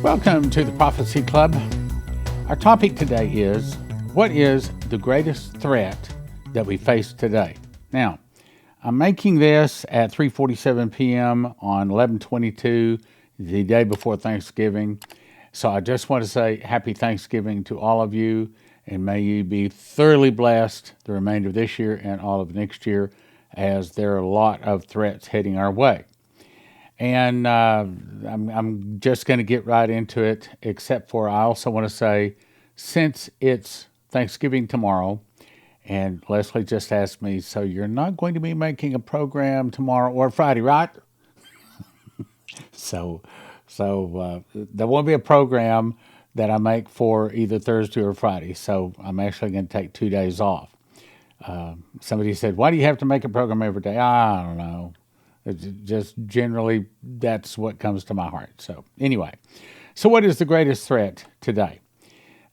Welcome to the Prophecy Club. Our topic today is, what is the greatest threat that we face today? Now, I'm making this at 3:47 p.m. on 11/22, the day before Thanksgiving. So I just want to say happy Thanksgiving to all of you, and may you be thoroughly blessed the remainder of this year and all of next year, as there are a lot of threats heading our way. And I'm just going to get right into it, except for I also want to say, since it's Thanksgiving tomorrow, and Leslie just asked me, so you're not going to be making a program tomorrow or Friday, right? So there won't be a program that I make for either Thursday or Friday. So I'm actually going to take 2 days off. Somebody said, why do you have to make a program every day? I don't know. It's just generally, that's what comes to my heart. So anyway, so what is the greatest threat today?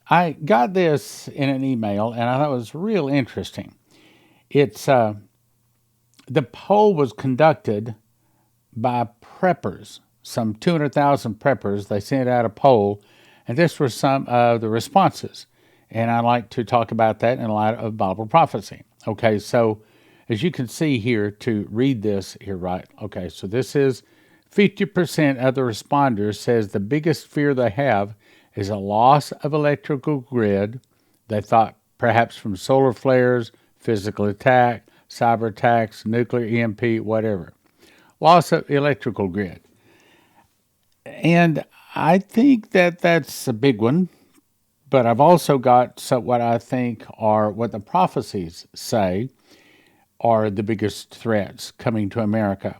I got this in an email, and I thought it was real interesting. It's the poll was conducted by preppers, some 200,000 preppers. They sent out a poll, and this were some of the responses. And I'd like to talk about that in light of Bible prophecy. Okay, so as you can see here, to read this here, right? Okay, so this is 50% of the responders says the biggest fear they have is a loss of electrical grid. They thought perhaps from solar flares, physical attack, cyber attacks, nuclear EMP, whatever. Loss of electrical grid. And I think that that's a big one. But I've also got what I think are what the prophecies say are the biggest threats coming to America.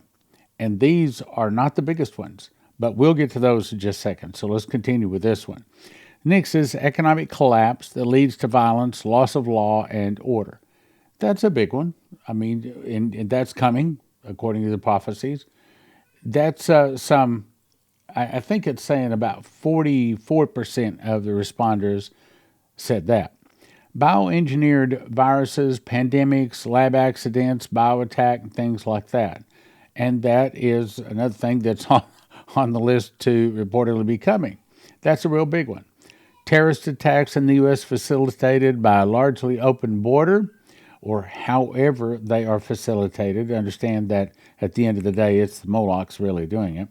And these are not the biggest ones, but we'll get to those in just a second. So let's continue with this one. Next is economic collapse that leads to violence, loss of law and order. That's a big one. I mean, and that's coming, according to the prophecies. That's I think it's saying about 44% of the responders said that. Bioengineered viruses, pandemics, lab accidents, bioattack, and things like that. And that is another thing that's on the list to reportedly be coming. That's a real big one. Terrorist attacks in the U.S. facilitated by a largely open border, or however they are facilitated. Understand that at the end of the day, it's the Molochs really doing it.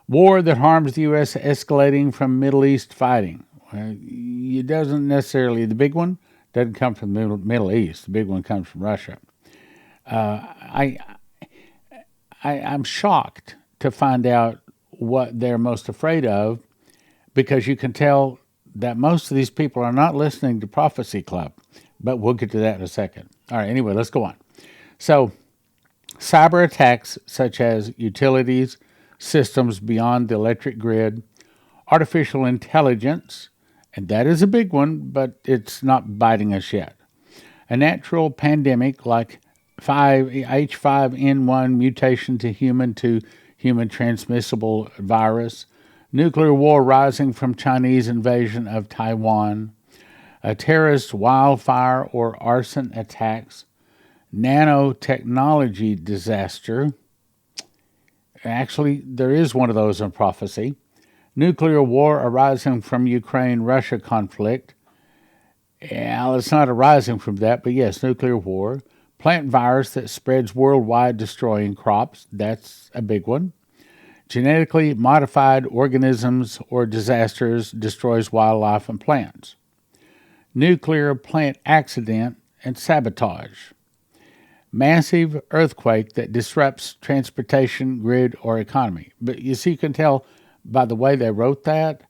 War that harms the U.S. escalating from Middle East fighting. It doesn't necessarily, the big one doesn't come from the Middle East. The big one comes from Russia. I'm shocked to find out what they're most afraid of, because you can tell that most of these people are not listening to Prophecy Club. But we'll get to that in a second. All right, anyway, let's go on. So, cyber attacks such as utilities, systems beyond the electric grid, artificial intelligence, and that is a big one, but it's not biting us yet. A natural pandemic like H5N1 mutation to human transmissible virus, nuclear war rising from Chinese invasion of Taiwan, a terrorist wildfire or arson attacks, nanotechnology disaster. Actually, there is one of those in prophecy. Nuclear war arising from Ukraine-Russia conflict. Well, it's not arising from that, but yes, nuclear war. Plant virus that spreads worldwide, destroying crops. That's a big one. Genetically modified organisms or disasters destroys wildlife and plants. Nuclear plant accident and sabotage. Massive earthquake that disrupts transportation, grid, or economy. But you see, you can tell by the way they wrote that,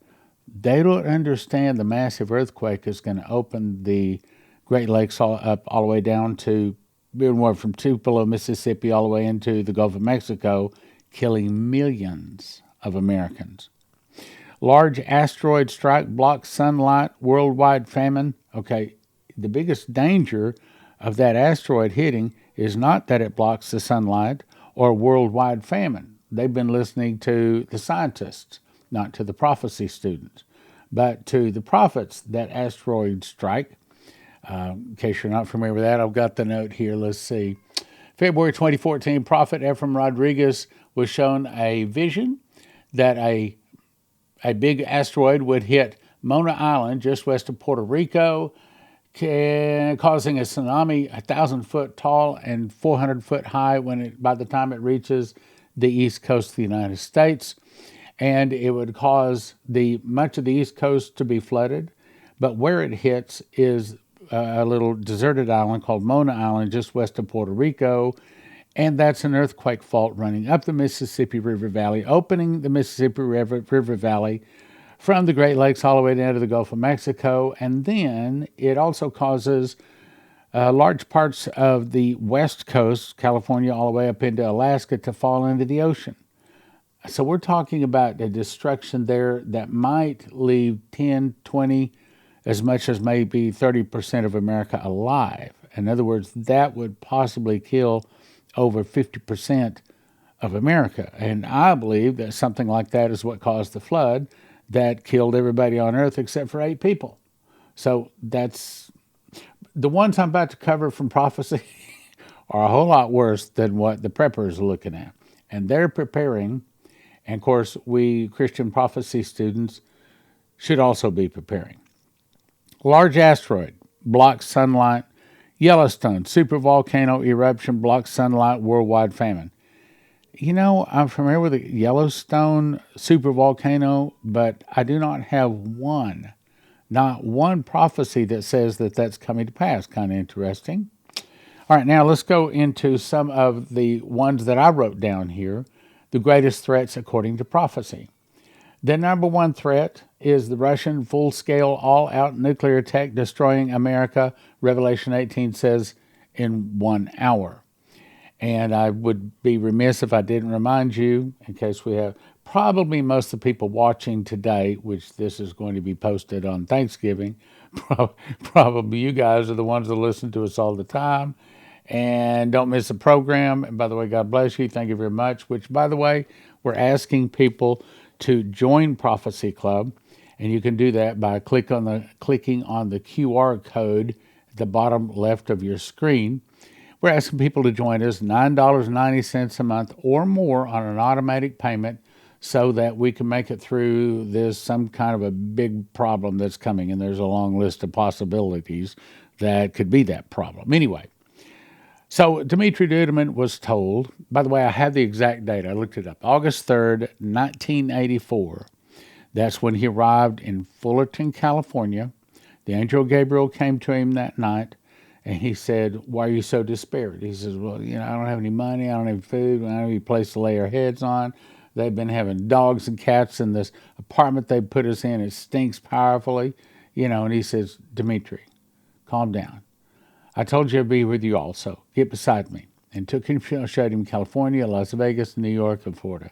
they don't understand the massive earthquake is going to open the Great Lakes all the way down to, from Tupelo, Mississippi, all the way into the Gulf of Mexico, killing millions of Americans. Large asteroid strike blocks sunlight, worldwide famine. Okay, the biggest danger of that asteroid hitting is not that it blocks the sunlight or worldwide famine. They've been listening to the scientists, not to the prophecy students, but to the prophets that asteroid strike. In case you're not familiar with that, I've got the note here. Let's see. February 2014, Prophet Ephraim Rodriguez was shown a vision that a a big asteroid would hit Mona Island just west of Puerto Rico, causing a tsunami 1,000 foot tall and 400 foot high by the time it reaches the east coast of the United States. And it would cause much of the east coast to be flooded. But where it hits is a little deserted island called Mona Island just west of Puerto Rico. And that's an earthquake fault running up the Mississippi River Valley, opening the Mississippi River Valley from the Great Lakes all the way down to the Gulf of Mexico. And then it also causes large parts of the west coast, California, all the way up into Alaska, to fall into the ocean. So we're talking about the destruction there that might leave 10, 20, as much as maybe 30% of America alive. In other words, that would possibly kill over 50% of America. And I believe that something like that is what caused the flood that killed everybody on Earth except for 8 people. So that's the ones I'm about to cover from prophecy are a whole lot worse than what the preppers are looking at. And they're preparing, and of course, we Christian prophecy students should also be preparing. Large asteroid blocks sunlight. Yellowstone supervolcano eruption blocks sunlight. Worldwide famine. You know, I'm familiar with the Yellowstone supervolcano, but I do not have not one prophecy that says that that's coming to pass. Kind of interesting. All right, now let's go into some of the ones that I wrote down here, the greatest threats according to prophecy. The number one threat is the Russian full-scale, all-out nuclear attack destroying America, Revelation 18 says, in 1 hour. And I would be remiss if I didn't remind you, in case we have probably most of the people watching today, which this is going to be posted on Thanksgiving, probably you guys are the ones that listen to us all the time and don't miss a program. And by the way, God bless you. Thank you very much. Which, by the way, we're asking people to join Prophecy Club, and you can do that by clicking on the QR code at the bottom left of your screen. We're asking people to join us, $9.90 a month or more on an automatic payment, so that we can make it through this some kind of a big problem that's coming, and there's a long list of possibilities that could be that problem. Anyway, so Dmitri Duduman was told, by the way, I have the exact date. I looked it up. August 3rd, 1984. That's when he arrived in Fullerton, California. The angel Gabriel came to him that night, and he said, "Why are you so despaired?" He says, "Well, I don't have any money. I don't have food. I don't have any place to lay our heads on. They've been having dogs and cats in this apartment they put us in. It stinks powerfully." And he says, "Dmitri, calm down. I told you I'd be with you also. Get beside me." And took him, showed him California, Las Vegas, New York, and Florida.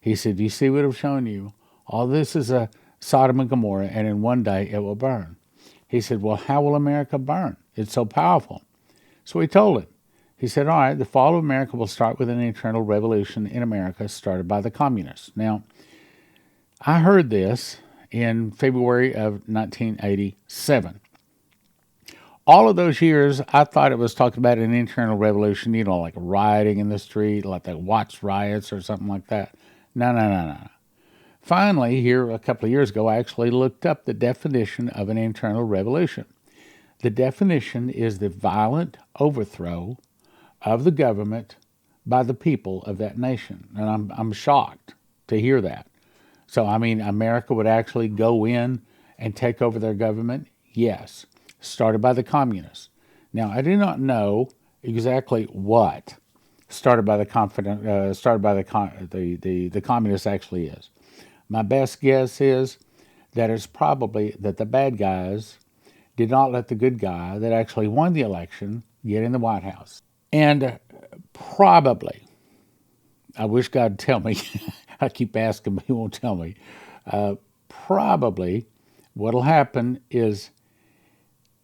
He said, "Do you see what I've shown you? All this is a Sodom and Gomorrah, and in one day it will burn." He said, "Well, how will America burn? It's so powerful." So he told him. He said, "All right, the fall of America will start with an internal revolution in America started by the communists." Now, I heard this in February of 1987. All of those years, I thought it was talking about an internal revolution, like rioting in the street, like the Watts riots or something like that. No. Finally, here a couple of years ago, I actually looked up the definition of an internal revolution. The definition is the violent overthrow of the government by the people of that nation. And I'm shocked to hear that. So, America would actually go in and take over their government? Yes. Started by the communists. Now, I do not know exactly what started by the communists actually is. My best guess is that it's probably that the bad guys did not let the good guy that actually won the election get in the White House. And probably, I wish God would tell me, I keep asking, but he won't tell me. Probably what'll happen is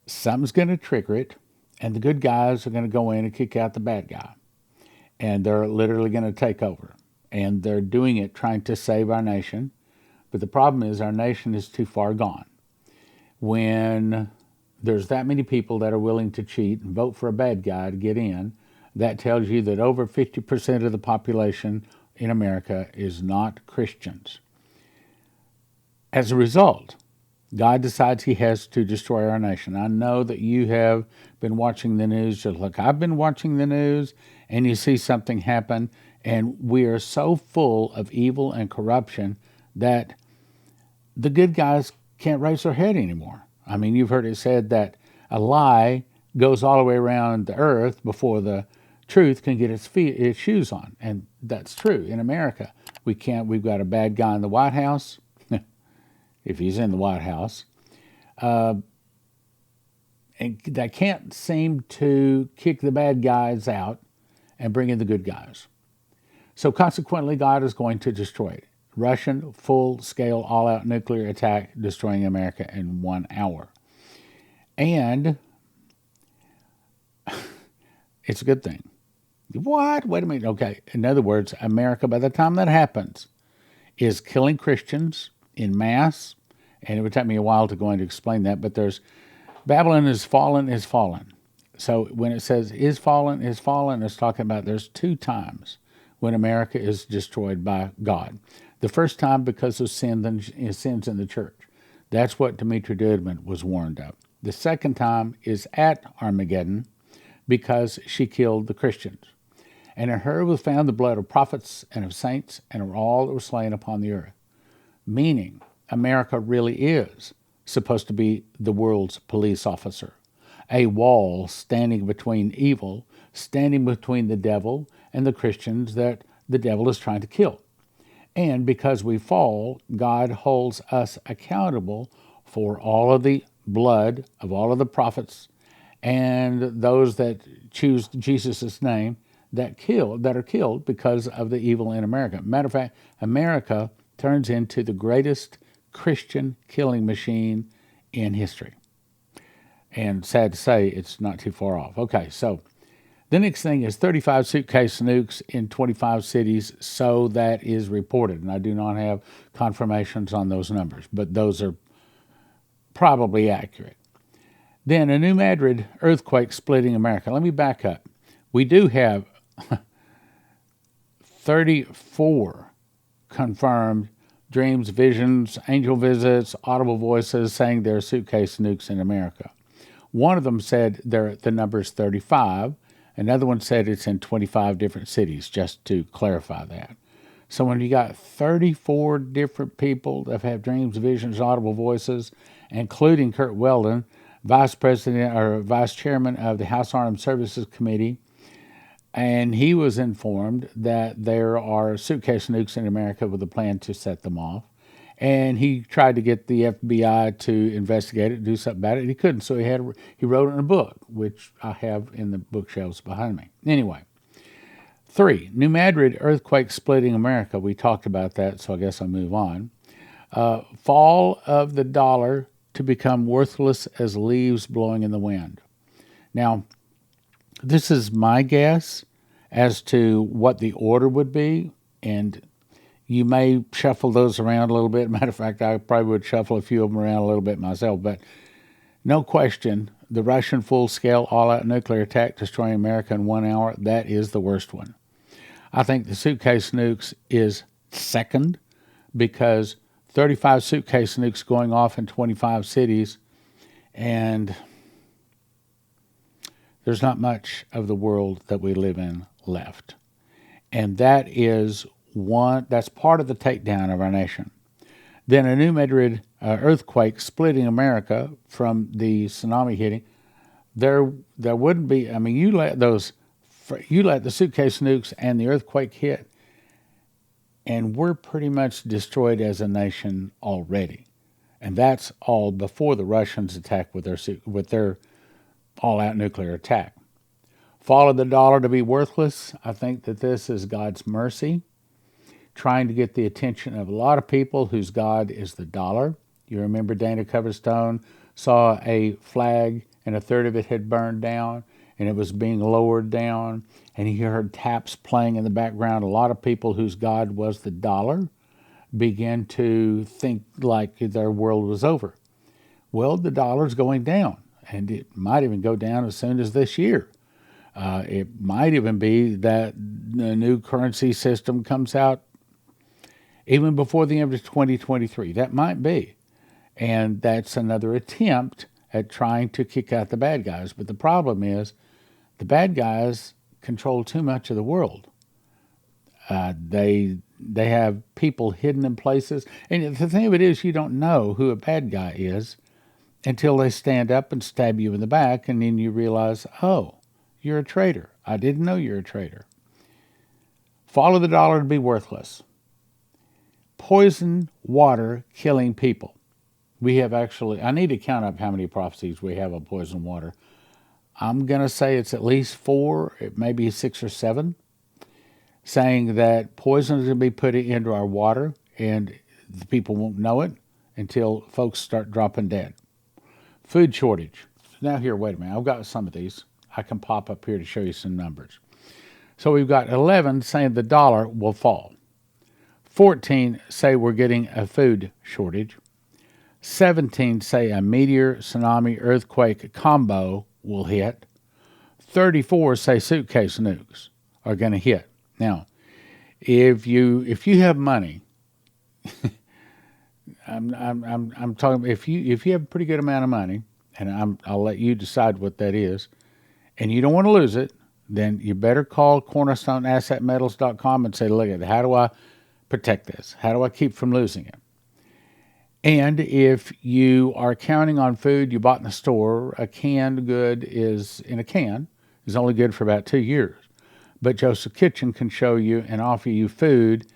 something's going to trigger it, and the good guys are going to go in and kick out the bad guy. And they're literally going to take over. And they're doing it trying to save our nation. But the problem is our nation is too far gone. When there's that many people that are willing to cheat and vote for a bad guy to get in, that tells you that over 50% of the population in America is not Christians. As a result, God decides he has to destroy our nation. I know that you have been watching the news just like I've been watching the news, and you see something happen, and we are so full of evil and corruption that the good guys can't raise their head anymore. I mean, you've heard it said that a lie goes all the way around the earth before the truth can get its shoes on, and that's true in America. We can't. We've got a bad guy in the White House, if he's in the White House, and that can't seem to kick the bad guys out and bring in the good guys. So consequently, God is going to destroy it. Russian full-scale all-out nuclear attack destroying America in 1 hour. And it's a good thing. What? Wait a minute. Okay. In other words, America, by the time that happens, is killing Christians in mass. And it would take me a while to go in to explain that, but there's Babylon is fallen, is fallen. So when it says is fallen, it's talking about there's 2 times when America is destroyed by God. The first time because of sins in the church. That's what Dimitri Dudman was warned of. The second time is at Armageddon because she killed the Christians. And in her was found the blood of prophets and of saints and of all that were slain upon the earth. Meaning, America really is supposed to be the world's police officer. A wall standing between evil, standing between the devil and the Christians that the devil is trying to kill. And because we fall, God holds us accountable for all of the blood of all of the prophets and those that choose Jesus' name that are killed because of the evil in America. Matter of fact, America turns into the greatest Christian killing machine in history. And sad to say, it's not too far off. Okay, so the next thing is 35 suitcase nukes in 25 cities, so that is reported. And I do not have confirmations on those numbers, but those are probably accurate. Then a New Madrid earthquake splitting America. Let me back up. We do have 34 confirmed dreams, visions, angel visits, audible voices saying there are suitcase nukes in America. One of them said the number is 35. Another one said it's in 25 different cities, just to clarify that. So when you got 34 different people that have dreams, visions, audible voices, including Kurt Weldon, vice president or vice chairman of the House Armed Services Committee, and he was informed that there are suitcase nukes in America with a plan to set them off. And he tried to get the FBI to investigate it, do something about it. He couldn't, so he wrote it in a book, which I have in the bookshelves behind me. Anyway, 3, New Madrid earthquake splitting America. We talked about that, so I guess I'll move on. Fall of the dollar to become worthless as leaves blowing in the wind. Now, this is my guess as to what the order would be, and you may shuffle those around a little bit. Matter of fact, I probably would shuffle a few of them around a little bit myself, but no question, the Russian full-scale all-out nuclear attack destroying America in 1 hour, that is the worst one. I think the suitcase nukes is second because 35 suitcase nukes going off in 25 cities, and there's not much of the world that we live in left. And that is that's part of the takedown of our nation. Then a New Madrid earthquake splitting America from the tsunami hitting. There wouldn't be, I mean, you let the suitcase nukes and the earthquake hit, and we're pretty much destroyed as a nation already. And that's all before the Russians attack with their all-out nuclear attack. Fall of the dollar to be worthless. I think that this is God's mercy, trying to get the attention of a lot of people whose God is the dollar. You remember Dana Coverstone saw a flag and a third of it had burned down and it was being lowered down, and he heard taps playing in the background. A lot of people whose God was the dollar began to think like their world was over. Well, the dollar's going down, and it might even go down as soon as this year. It might even be that the new currency system comes out even before the end of 2023. That might be. And that's another attempt at trying to kick out the bad guys. But the problem is the bad guys control too much of the world. They have people hidden in places. And the thing of it is, you don't know who a bad guy is until they stand up and stab you in the back, and then you realize, oh, you're a traitor. I didn't know you're a traitor. Follow the dollar to be worthless. Poison water killing people. We have actually, I need to count up how many prophecies we have on poison water. I'm going to say it's at least 4, it may be 6 or 7, saying that poison is going to be put into our water and the people won't know it until folks start dropping dead. Food shortage. Now here, wait a minute. I've got some of these. I can pop up here to show you some numbers. So we've got 11 saying the dollar will fall. 14 say we're getting a food shortage. 17 say a meteor, tsunami, earthquake combo will hit. 34 say suitcase nukes are going to hit. Now, if you have money, I'm talking. If you have a pretty good amount of money, and I'll let you decide what that is, and you don't want to lose it, then you better call CornerstoneAssetMetals.com and say, look, how do I protect this? How do I keep from losing it? And if you are counting on food you bought in the store, a canned good is only good for about 2 years. But Joseph Kitchen can show you and offer you food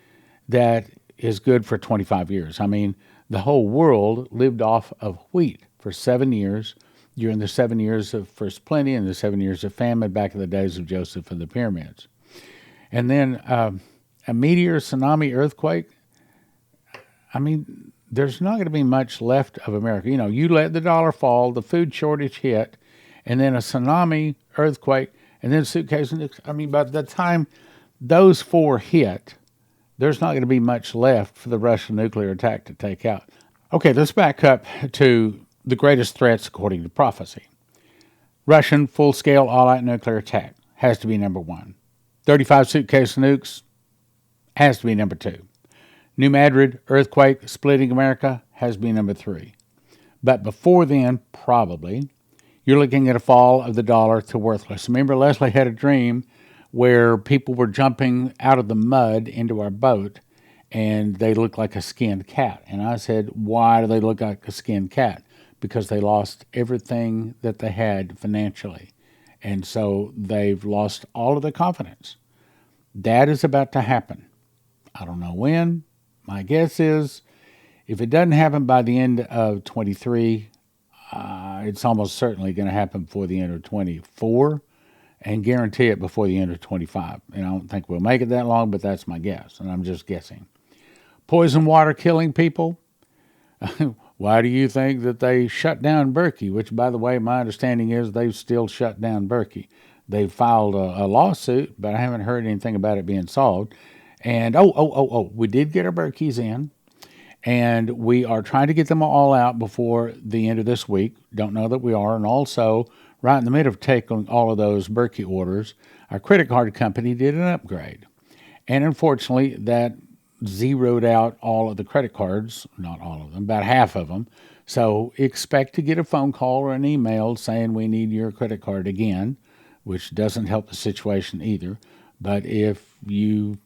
that is good for 25 years. I mean, the whole world lived off of wheat for 7 years during the 7 years of First Plenty and the 7 years of famine back in the days of Joseph and the pyramids. And then a meteor, tsunami, earthquake, I mean, there's not going to be much left of America. You know, you let the dollar fall, the food shortage hit, and then a tsunami, earthquake, and then suitcase. I mean, by the time those 4 hit, there's not going to be much left for the Russian nuclear attack to take out. Okay, let's back up to the greatest threats according to prophecy. Russian full-scale all-out nuclear attack has to be number 1. 35 suitcase nukes has to be number 2. New Madrid earthquake splitting America has to be number 3. But before then, probably, you're looking at a fall of the dollar to worthless. Remember, Leslie had a dream where people were jumping out of the mud into our boat, and they looked like a skinned cat. And I said, why do they look like a skinned cat? Because they lost everything that they had financially. And so they've lost all of their confidence. That is about to happen. I don't know when. My guess is if it doesn't happen by the end of 23, it's almost certainly going to happen before the end of 24 and guarantee it before the end of 25. And I don't think we'll make it that long, but that's my guess, and I'm just guessing. Poison water killing people. Why do you think that they shut down Berkey? Which, by the way, my understanding is they've still shut down Berkey. They've filed a lawsuit, but I haven't heard anything about it being solved. And we did get our Berkeys in, and we are trying to get them all out before the end of this week. Don't know that we are. And also, right in the middle of taking all of those Berkey orders, our credit card company did an upgrade. And unfortunately, that zeroed out all of the credit cards, not all of them, about half of them. So expect to get a phone call or an email saying we need your credit card again, which doesn't help the situation either. But if you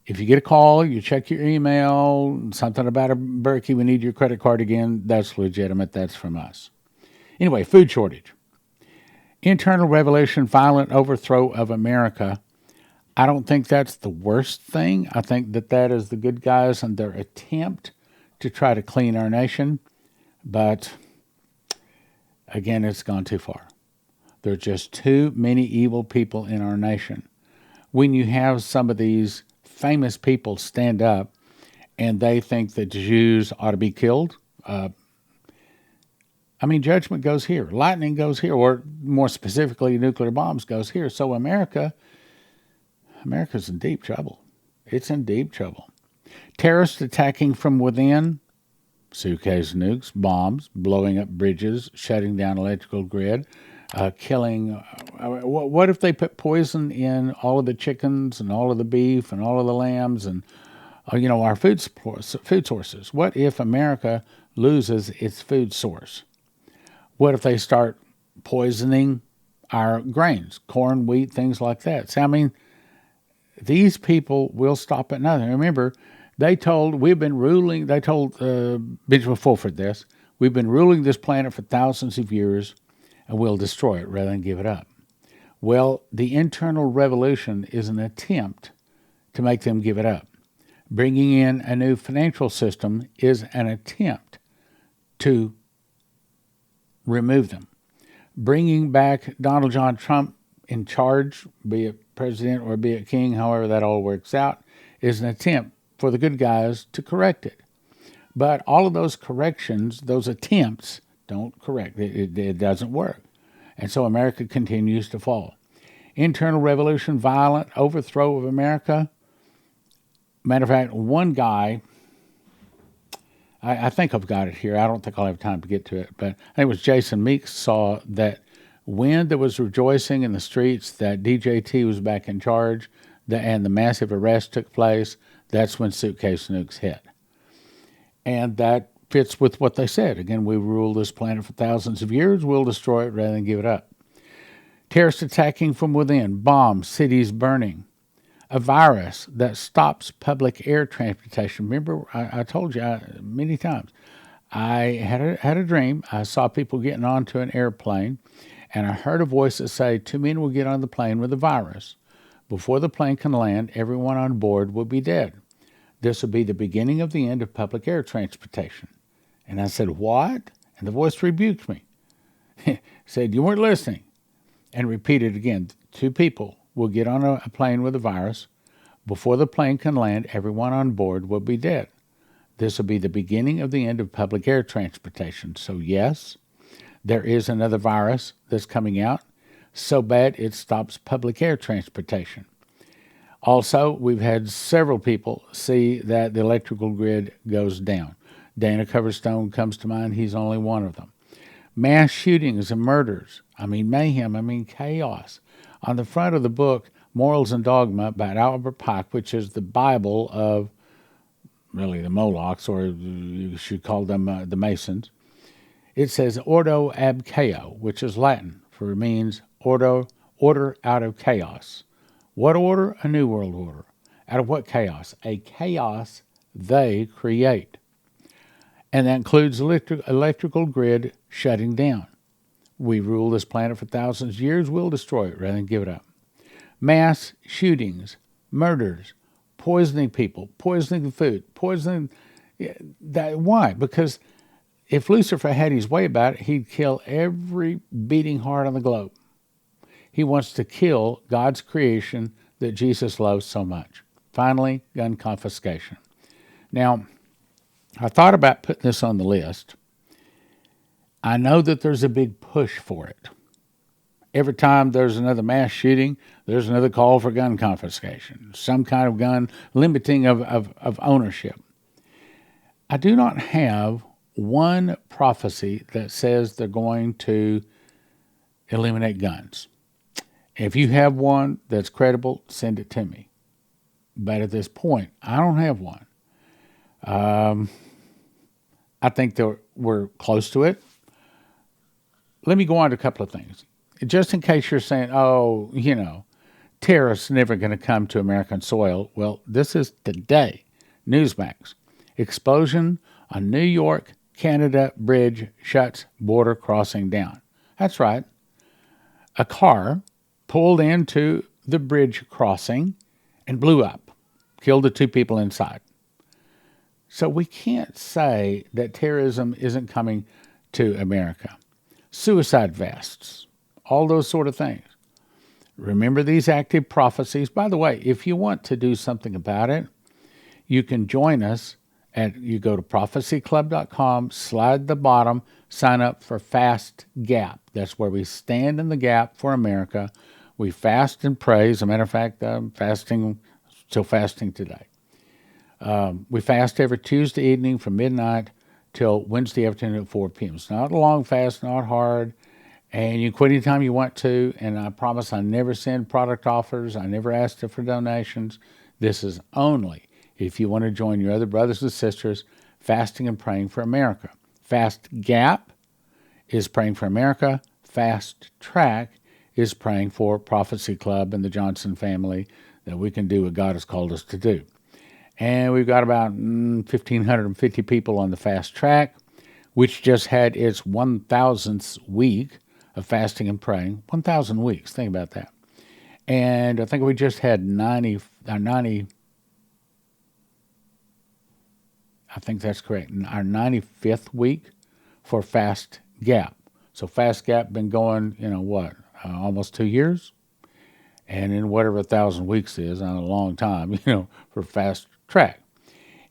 get a call, you check your email, something about a Berkey, we need your credit card again, that's legitimate, that's from us. Anyway, food shortage. Internal revolution, violent overthrow of America. I don't think that's the worst thing. I think that is the good guys and their attempt to try to clean our nation. But again, it's gone too far. There are just too many evil people in our nation. When you have some of these famous people stand up and they think that Jews ought to be killed, judgment goes here. Lightning goes here, or more specifically, nuclear bombs goes here. So America's in deep trouble. It's in deep trouble. Terrorists attacking from within, suitcase nukes, bombs, blowing up bridges, shutting down electrical grid, killing. What if they put poison in all of the chickens and all of the beef and all of the lambs and our food sources. What if America loses its food source? What if they start poisoning our grains, corn, wheat, things like that? So, I mean, these people will stop at nothing. Remember, they told Benjamin Fulford this, we've been ruling this planet for thousands of years, and we'll destroy it rather than give it up. Well, the internal revolution is an attempt to make them give it up. Bringing in a new financial system is an attempt to remove them. Bringing back Donald John Trump in charge, be it president or be it king, however that all works out, is an attempt for the good guys to correct it. But all of those corrections, those attempts, don't correct. It doesn't work. And so America continues to fall. Internal revolution, violent overthrow of America. Matter of fact, one guy, I think I've got it here. I don't think I'll have time to get to it, but I think it was Jason Meeks saw that when there was rejoicing in the streets that DJT was back in charge and the massive arrest took place, that's when Suitcase nukes hit. And that fits with what they said. Again, we rule this planet for thousands of years. We'll destroy it rather than give it up. Terrorists attacking from within, bombs, cities burning. A virus that stops public air transportation. Remember, I told you many times, I had a dream. I saw people getting onto an airplane, and I heard a voice that said, 2 men will get on the plane with a virus. Before the plane can land, everyone on board will be dead. This will be the beginning of the end of public air transportation. And I said, what? And the voice rebuked me. Said, you weren't listening. And repeated again, 2 people will get on a plane with a virus. Before the plane can land, everyone on board will be dead. This will be the beginning of the end of public air transportation. So yes, there is another virus that's coming out, so bad it stops public air transportation. Also, we've had several people see that the electrical grid goes down. Dana Coverstone comes to mind. He's only one of them. Mass shootings and murders. I mean, mayhem. I mean, chaos. On the front of the book, Morals and Dogma by Albert Pike, which is the Bible of really the Molochs, or you should call them the Masons, it says ordo ab chaos, which is Latin for means order out of chaos. What order? A new world order. Out of what chaos? A chaos they create. And that includes electrical grid shutting down. We rule this planet for thousands of years. We'll destroy it rather than give it up. Mass shootings, murders, poisoning people, poisoning the food, poisoning that. Why? Because if Lucifer had his way about it, he'd kill every beating heart on the globe. He wants to kill God's creation that Jesus loves so much. Finally, gun confiscation. Now, I thought about putting this on the list. I know that there's a big push for it. Every time there's another mass shooting, there's another call for gun confiscation, some kind of gun limiting of ownership. I do not have one prophecy that says they're going to eliminate guns. If you have one that's credible, send it to me. But at this point, I don't have one. I think we're close to it. Let me go on to a couple of things. Just in case you're saying, terrorists never going to come to American soil. Well, this is today. Newsmax. Explosion on New York, Canada bridge shuts border crossing down. That's right. A car pulled into the bridge crossing and blew up. Killed the 2 people inside. So we can't say that terrorism isn't coming to America. Suicide vests, all those sort of things. Remember these active prophecies. By the way, if you want to do something about it, you can join us you go to prophecyclub.com, slide the bottom, sign up for Fast Gap. That's where we stand in the gap for America. We fast and pray. As a matter of fact, I'm still fasting today. We fast every Tuesday evening from midnight till Wednesday afternoon at 4 p.m. It's not a long fast, not hard, and you can quit anytime you want to, and I promise I never send product offers. I never ask for donations. This is only if you want to join your other brothers and sisters fasting and praying for America. Fast Gap is praying for America. Fast Track is praying for Prophecy Club and the Johnson family, that we can do what God has called us to do. And we've got about 1,550 people on the Fast Track, which just had its 1,000th week of fasting and praying. 1,000 weeks, think about that. And I think we just had 90, I think that's correct, our 95th week for Fast Gap. So Fast Gap been going, almost 2 years? And in whatever 1,000 weeks is, on a long time, for Fast Track.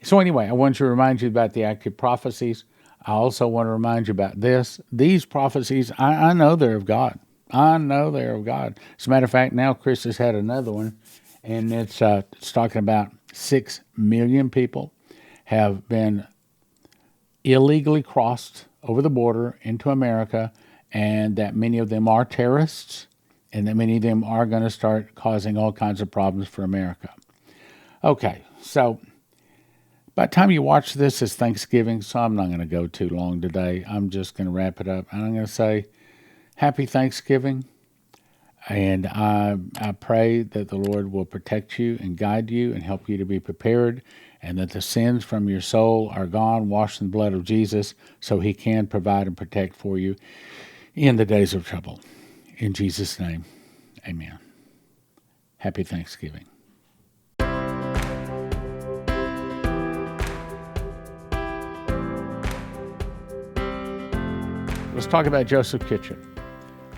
So anyway, I want to remind you about the active prophecies. I also want to remind you about this. These prophecies, I know they're of God. I know they're of God. As a matter of fact, now Chris has had another one, and it's talking about 6 million people have been illegally crossed over the border into America, and that many of them are terrorists, and that many of them are going to start causing all kinds of problems for America. Okay, so by the time you watch this, it's Thanksgiving, so I'm not going to go too long today. I'm just going to wrap it up. I'm going to say Happy Thanksgiving, and I pray that the Lord will protect you and guide you and help you to be prepared, and that the sins from your soul are gone, washed in the blood of Jesus, so He can provide and protect for you in the days of trouble. In Jesus' name, amen. Happy Thanksgiving. Let's talk about Joseph's Kitchen.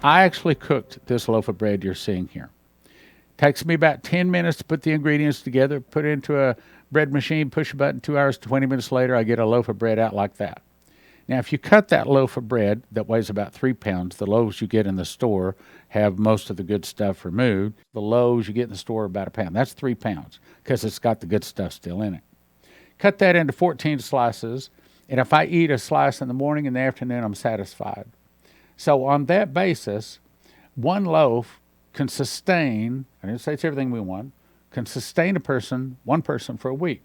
I actually cooked this loaf of bread you're seeing here. Takes me about 10 minutes to put the ingredients together, put it into a bread machine, push a button, 2 hours to 20 minutes later, I get a loaf of bread out like that. Now, if you cut that loaf of bread that weighs about 3 pounds, the loaves you get in the store have most of the good stuff removed. The loaves you get in the store are about 1 pound. That's 3 pounds because it's got the good stuff still in it. Cut that into 14 slices, and if I eat a slice in the morning and the afternoon, I'm satisfied. So on that basis, one loaf can sustain, I didn't say it's everything we want, can sustain one person for a week.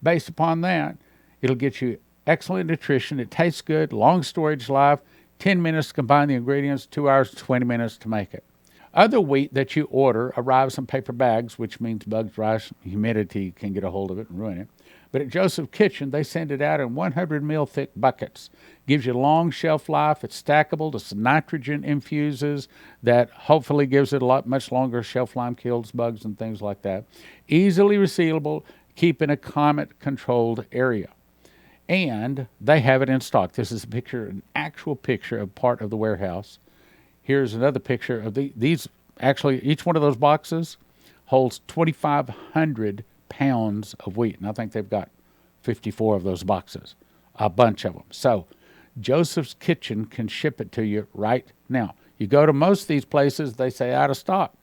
Based upon that, it'll get you excellent nutrition. It tastes good, long storage life, 10 minutes to combine the ingredients, 2 hours, 20 minutes to make it. Other wheat that you order arrives in paper bags, which means bugs, rice, humidity can get a hold of it and ruin it. But at Joseph's Kitchen, they send it out in 100 mil thick buckets. Gives you long shelf life. It's stackable. It's nitrogen infuses that hopefully gives it much longer shelf life, kills bugs and things like that. Easily resealable, keep in a climate-controlled area. And they have it in stock. This is an actual picture of part of the warehouse. Here's another picture of these. Actually, each one of those boxes holds 2,500 pounds of wheat. And I think they've got 54 of those boxes, a bunch of them. So Joseph's Kitchen can ship it to you right now. You go to most of these places, they say out of stock.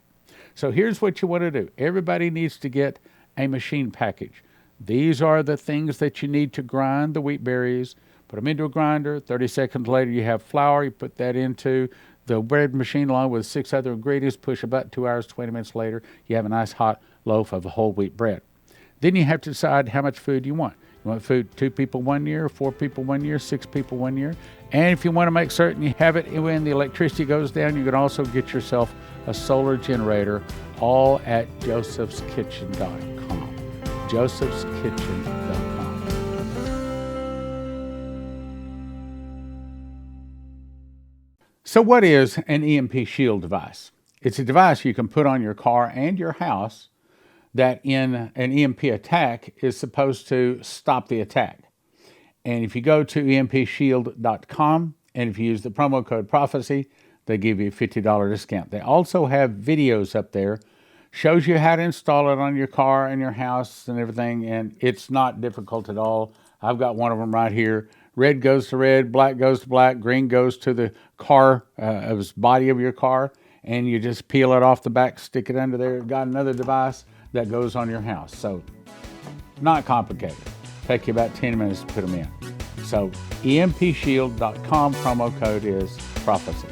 So here's what you want to do. Everybody needs to get a machine package. These are the things that you need to grind the wheat berries. Put them into a grinder. 30 seconds later, you have flour. You put that into the bread machine along with 6 other ingredients. Push about 2 hours, 20 minutes later, you have a nice hot loaf of whole wheat bread. Then you have to decide how much food you want. You want food 2 people 1 year, 4 people 1 year, 6 people 1 year. And if you want to make certain you have it when the electricity goes down, you can also get yourself a solar generator, all at josephskitchen.com. josephskitchen.com. So what is an EMP Shield device? It's a device you can put on your car and your house that in an EMP attack is supposed to stop the attack. And if you go to empshield.com and if you use the promo code Prophecy, they give you a $50 discount. They also have videos up there, shows you how to install it on your car and your house and everything, and it's not difficult at all. I've got one of them right here. Red goes to red, black goes to black, green goes to the car, body of your car, and you just peel it off the back, stick it under there. Got another device that goes on your house. So not complicated. Take you about 10 minutes to put them in. So empshield.com, promo code is Prophecy.